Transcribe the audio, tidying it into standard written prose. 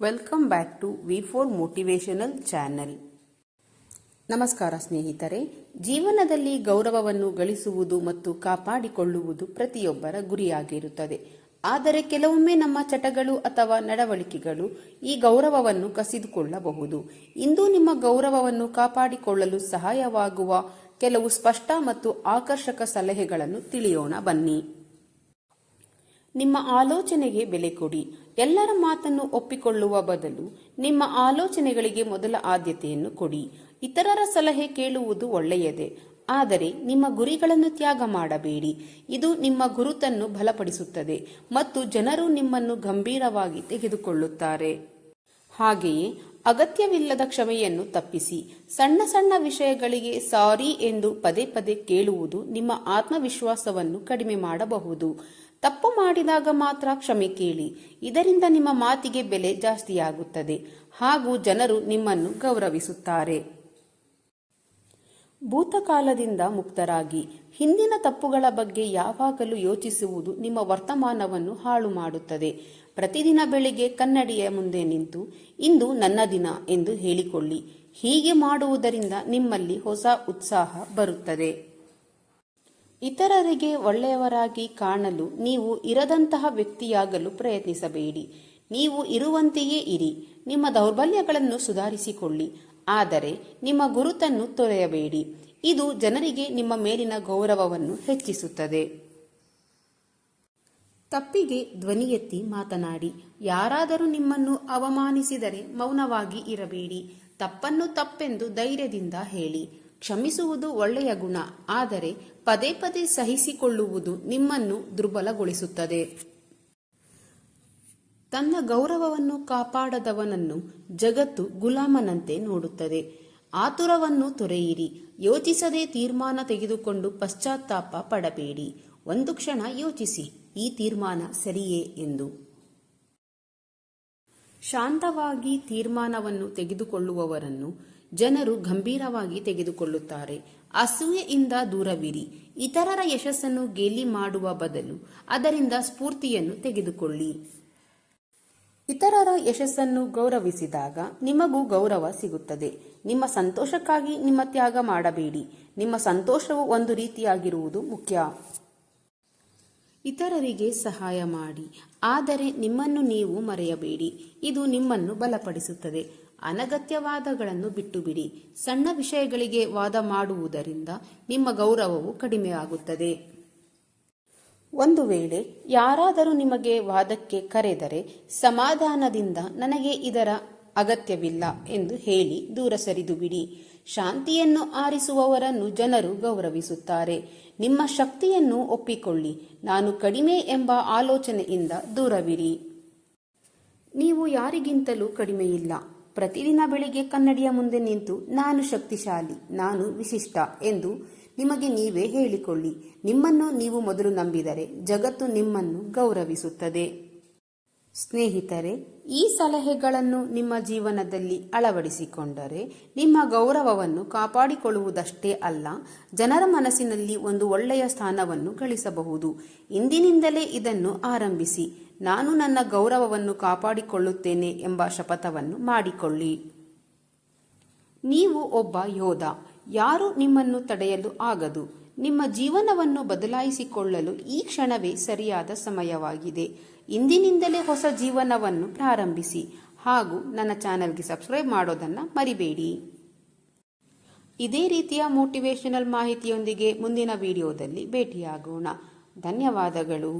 Welcome back to ವಿ4 motivational channel. ನಮಸ್ಕಾರ ಸ್ನೇಹಿತರೆ. ಜೀವನದಲ್ಲಿ ಗೌರವವನ್ನು ಗಳಿಸುವುದು ಮತ್ತು ಕಾಪಾಡಿಕೊಳ್ಳುವುದು ಪ್ರತಿಯೊಬ್ಬರ ಗುರಿಯಾಗಿರುತ್ತದೆ. ಆದರೆ ಕೆಲವೊಮ್ಮೆ ನಮ್ಮ ಚಟಗಳು ಅಥವಾ ನಡವಳಿಕೆಗಳು ಈ ಗೌರವವನ್ನು ಕಸಿದುಕೊಳ್ಳಬಹುದು. ಇಂದು ನಿಮ್ಮ ಗೌರವವನ್ನು ಕಾಪಾಡಿಕೊಳ್ಳಲು ಸಹಾಯವಾಗುವ ಕೆಲವು ಸ್ಪಷ್ಟ ಮತ್ತು ಆಕರ್ಷಕ ಸಲಹೆಗಳನ್ನು ತಿಳಿಯೋಣ ಬನ್ನಿ. ನಿಮ್ಮ ಆಲೋಚನೆಗೆ ಬೆಲೆ ಕೊಡಿ. ಎಲ್ಲರ ಮಾತನ್ನು ಒಪ್ಪಿಕೊಳ್ಳುವ ಬದಲು ನಿಮ್ಮ ಆಲೋಚನೆಗಳಿಗೆ ಮೊದಲ ಆದ್ಯತೆಯನ್ನು ಕೊಡಿ. ಇತರರ ಸಲಹೆ ಕೇಳುವುದು ಒಳ್ಳೆಯದೇ, ಆದರೆ ನಿಮ್ಮ ಗುರಿಗಳನ್ನು ತ್ಯಾಗ ಮಾಡಬೇಡಿ. ಇದು ನಿಮ್ಮ ಗುರುತನ್ನು ಬಲಪಡಿಸುತ್ತದೆ ಮತ್ತು ಜನರು ನಿಮ್ಮನ್ನು ಗಂಭೀರವಾಗಿ ತೆಗೆದುಕೊಳ್ಳುತ್ತಾರೆ. ಹಾಗೆಯೇ ಅಗತ್ಯವಿಲ್ಲದ ಕ್ಷಮೆಯನ್ನು ತಪ್ಪಿಸಿ. ಸಣ್ಣ ಸಣ್ಣ ವಿಷಯಗಳಿಗೆ ಸಾರಿ ಎಂದು ಪದೇ ಪದೇ ಕೇಳುವುದು ನಿಮ್ಮ ಆತ್ಮವಿಶ್ವಾಸವನ್ನು ಕಡಿಮೆ ಮಾಡಬಹುದು. ತಪ್ಪು ಮಾಡಿದಾಗ ಮಾತ್ರ ಕ್ಷಮೆ ಕೇಳಿ. ಇದರಿಂದ ನಿಮ್ಮ ಮಾತಿಗೆ ಬೆಲೆ ಜಾಸ್ತಿಯಾಗುತ್ತದೆ ಹಾಗೂ ಜನರು ನಿಮ್ಮನ್ನು ಗೌರವಿಸುತ್ತಾರೆ. ಭೂತಕಾಲದಿಂದ ಮುಕ್ತರಾಗಿ. ಹಿಂದಿನ ತಪ್ಪುಗಳ ಬಗ್ಗೆ ಯಾವಾಗಲೂ ಯೋಚಿಸುವುದು ನಿಮ್ಮ ವರ್ತಮಾನವನ್ನು ಹಾಳು ಮಾಡುತ್ತದೆ. ಪ್ರತಿದಿನ ಬೆಳಿಗ್ಗೆ ಕನ್ನಡಿಯ ಮುಂದೆ ನಿಂತು ಇಂದು ನನ್ನ ದಿನ ಎಂದು ಹೇಳಿಕೊಳ್ಳಿ. ಹೀಗೆ ಮಾಡುವುದರಿಂದ ನಿಮ್ಮಲ್ಲಿ ಹೊಸ ಉತ್ಸಾಹ ಬರುತ್ತದೆ. ಇತರರಿಗೆ ಒಳ್ಳೆಯವರಾಗಿ ಕಾಣಲು ನೀವು ಇರದಂತಹ ವ್ಯಕ್ತಿಯಾಗಲು ಪ್ರಯತ್ನಿಸಬೇಡಿ. ನೀವು ಇರುವಂತೆಯೇ ಇರಿ. ನಿಮ್ಮ ದೌರ್ಬಲ್ಯಗಳನ್ನು ಸುಧಾರಿಸಿಕೊಳ್ಳಿ, ಆದರೆ ನಿಮ್ಮ ಗುರುತನ್ನು ತೊರೆಯಬೇಡಿ. ಇದು ಜನರಿಗೆ ನಿಮ್ಮ ಮೇಲಿನ ಗೌರವವನ್ನು ಹೆಚ್ಚಿಸುತ್ತದೆ. ತಪ್ಪಿಗೆ ಧ್ವನಿ ಎತ್ತಿ ಮಾತನಾಡಿ. ಯಾರಾದರೂ ನಿಮ್ಮನ್ನು ಅವಮಾನಿಸಿದರೆ ಮೌನವಾಗಿ ಇರಬೇಡಿ. ತಪ್ಪನ್ನು ತಪ್ಪೆಂದು ಧೈರ್ಯದಿಂದ ಹೇಳಿ. ಕ್ಷಮಿಸುವುದು ಒಳ್ಳೆಯ ಗುಣ, ಆದರೆ ಪದೇ ಪದೇ ಸಹಿಸಿಕೊಳ್ಳುವುದು ನಿಮ್ಮನ್ನು ದುರ್ಬಲಗೊಳಿಸುತ್ತದೆ. ತನ್ನ ಗೌರವವನ್ನು ಕಾಪಾಡದವನನ್ನು ಜಗತ್ತು ಗುಲಾಮನಂತೆ ನೋಡುತ್ತದೆ. ಆತುರವನ್ನು ತೊರೆಯಿರಿ. ಯೋಚಿಸದೆ ತೀರ್ಮಾನ ತೆಗೆದುಕೊಂಡು ಪಶ್ಚಾತ್ತಾಪ ಪಡಬೇಡಿ. ಒಂದು ಕ್ಷಣ ಯೋಚಿಸಿ, ಈ ತೀರ್ಮಾನ ಸರಿಯೇ ಎಂದು. ಶಾಂತವಾಗಿ ತೀರ್ಮಾನವನ್ನು ತೆಗೆದುಕೊಳ್ಳುವವರನ್ನು ಜನರು ಗಂಭೀರವಾಗಿ ತೆಗೆದುಕೊಳ್ಳುತ್ತಾರೆ. ಅಸೂಯೆಯಿಂದ ದೂರವಿರಿ. ಇತರರ ಯಶಸ್ಸನ್ನು ಗೇಲಿ ಮಾಡುವ ಬದಲು ಅದರಿಂದ ಸ್ಫೂರ್ತಿಯನ್ನು ತೆಗೆದುಕೊಳ್ಳಿ. ಇತರರ ಯಶಸ್ಸನ್ನು ಗೌರವಿಸಿದಾಗ ನಿಮಗೂ ಗೌರವ ಸಿಗುತ್ತದೆ. ನಿಮ್ಮ ಸಂತೋಷಕ್ಕಾಗಿ ನಿಮ್ಮ ತ್ಯಾಗ ಮಾಡಬೇಡಿ. ನಿಮ್ಮ ಸಂತೋಷವು ಒಂದು ರೀತಿಯಾಗಿರುವುದು ಮುಖ್ಯ. ಇತರರಿಗೆ ಸಹಾಯ ಮಾಡಿ, ಆದರೆ ನಿಮ್ಮನ್ನು ನೀವು ಮರೆಯಬೇಡಿ. ಇದು ನಿಮ್ಮನ್ನು ಬಲಪಡಿಸುತ್ತದೆ. ಅನಗತ್ಯ ವಾದಗಳನ್ನು ಬಿಟ್ಟು ಬಿಡಿ. ಸಣ್ಣ ವಿಷಯಗಳಿಗೆ ವಾದ ಮಾಡುವುದರಿಂದ ನಿಮ್ಮ ಗೌರವವು ಕಡಿಮೆಯಾಗುತ್ತದೆ. ಒಂದು ವೇಳೆ ಯಾರಾದರೂ ನಿಮಗೆ ವಾದಕ್ಕೆ ಕರೆದರೆ ಸಮಾಧಾನದಿಂದ ನನಗೆ ಇದರ ಅಗತ್ಯವಿಲ್ಲ ಎಂದು ಹೇಳಿ ದೂರ ಸರಿದು ಬಿಡಿ. ಶಾಂತಿಯನ್ನು ಆರಿಸುವವರನ್ನು ಜನರು ಗೌರವಿಸುತ್ತಾರೆ. ನಿಮ್ಮ ಶಕ್ತಿಯನ್ನು ಒಪ್ಪಿಕೊಳ್ಳಿ. ನಾನು ಕಡಿಮೆ ಎಂಬ ಆಲೋಚನೆಯಿಂದ ದೂರವಿರಿ. ನೀವು ಯಾರಿಗಿಂತಲೂ ಕಡಿಮೆಯಿಲ್ಲ. ಪ್ರತಿದಿನ ಬೆಳಿಗ್ಗೆ ಕನ್ನಡಿಯ ಮುಂದೆ ನಿಂತು ನಾನು ಶಕ್ತಿಶಾಲಿ, ನಾನು ವಿಶಿಷ್ಟ ಎಂದು ನಿಮಗೆ ನೀವೇ ಹೇಳಿಕೊಳ್ಳಿ. ನಿಮ್ಮನ್ನು ನೀವು ಮೊದಲು ನಂಬಿದರೆ ಜಗತ್ತು ನಿಮ್ಮನ್ನು ಗೌರವಿಸುತ್ತದೆ. ಸ್ನೇಹಿತರೆ, ಈ ಸಲಹೆಗಳನ್ನು ನಿಮ್ಮ ಜೀವನದಲ್ಲಿ ಅಳವಡಿಸಿಕೊಂಡರೆ ನಿಮ್ಮ ಗೌರವವನ್ನು ಕಾಪಾಡಿಕೊಳ್ಳುವುದಷ್ಟೇ ಅಲ್ಲ, ಜನರ ಮನಸ್ಸಿನಲ್ಲಿ ಒಂದು ಒಳ್ಳೆಯ ಸ್ಥಾನವನ್ನು ಗಳಿಸಬಹುದು. ಇಂದಿನಿಂದಲೇ ಇದನ್ನು ಆರಂಭಿಸಿ. ನಾನು ನನ್ನ ಗೌರವವನ್ನು ಕಾಪಾಡಿಕೊಳ್ಳುತ್ತೇನೆ ಎಂಬ ಶಪಥವನ್ನು ಮಾಡಿಕೊಳ್ಳಿ. ನೀವು ಒಬ್ಬ ಯೋಧ. ಯಾರೂ ನಿಮ್ಮನ್ನು ತಡೆಯಲು ಆಗದು. ನಿಮ್ಮ ಜೀವನವನ್ನು ಬದಲಾಯಿಸಿಕೊಳ್ಳಲು ಈ ಕ್ಷಣವೇ ಸರಿಯಾದ ಸಮಯವಾಗಿದೆ. ಇಂದಿನಿಂದಲೇ ಹೊಸ ಜೀವನವನ್ನು ಪ್ರಾರಂಭಿಸಿ ಹಾಗೂ ನನ್ನ ಚಾನೆಲ್ಗೆ ಸಬ್ಸ್ಕ್ರೈಬ್ ಮಾಡೋದನ್ನು ಮರಿಬೇಡಿ. ಇದೇ ರೀತಿಯ ಮೋಟಿವೇಶನಲ್ ಮಾಹಿತಿಯೊಂದಿಗೆ ಮುಂದಿನ ವಿಡಿಯೋದಲ್ಲಿ ಭೇಟಿಯಾಗೋಣ. ಧನ್ಯವಾದಗಳು.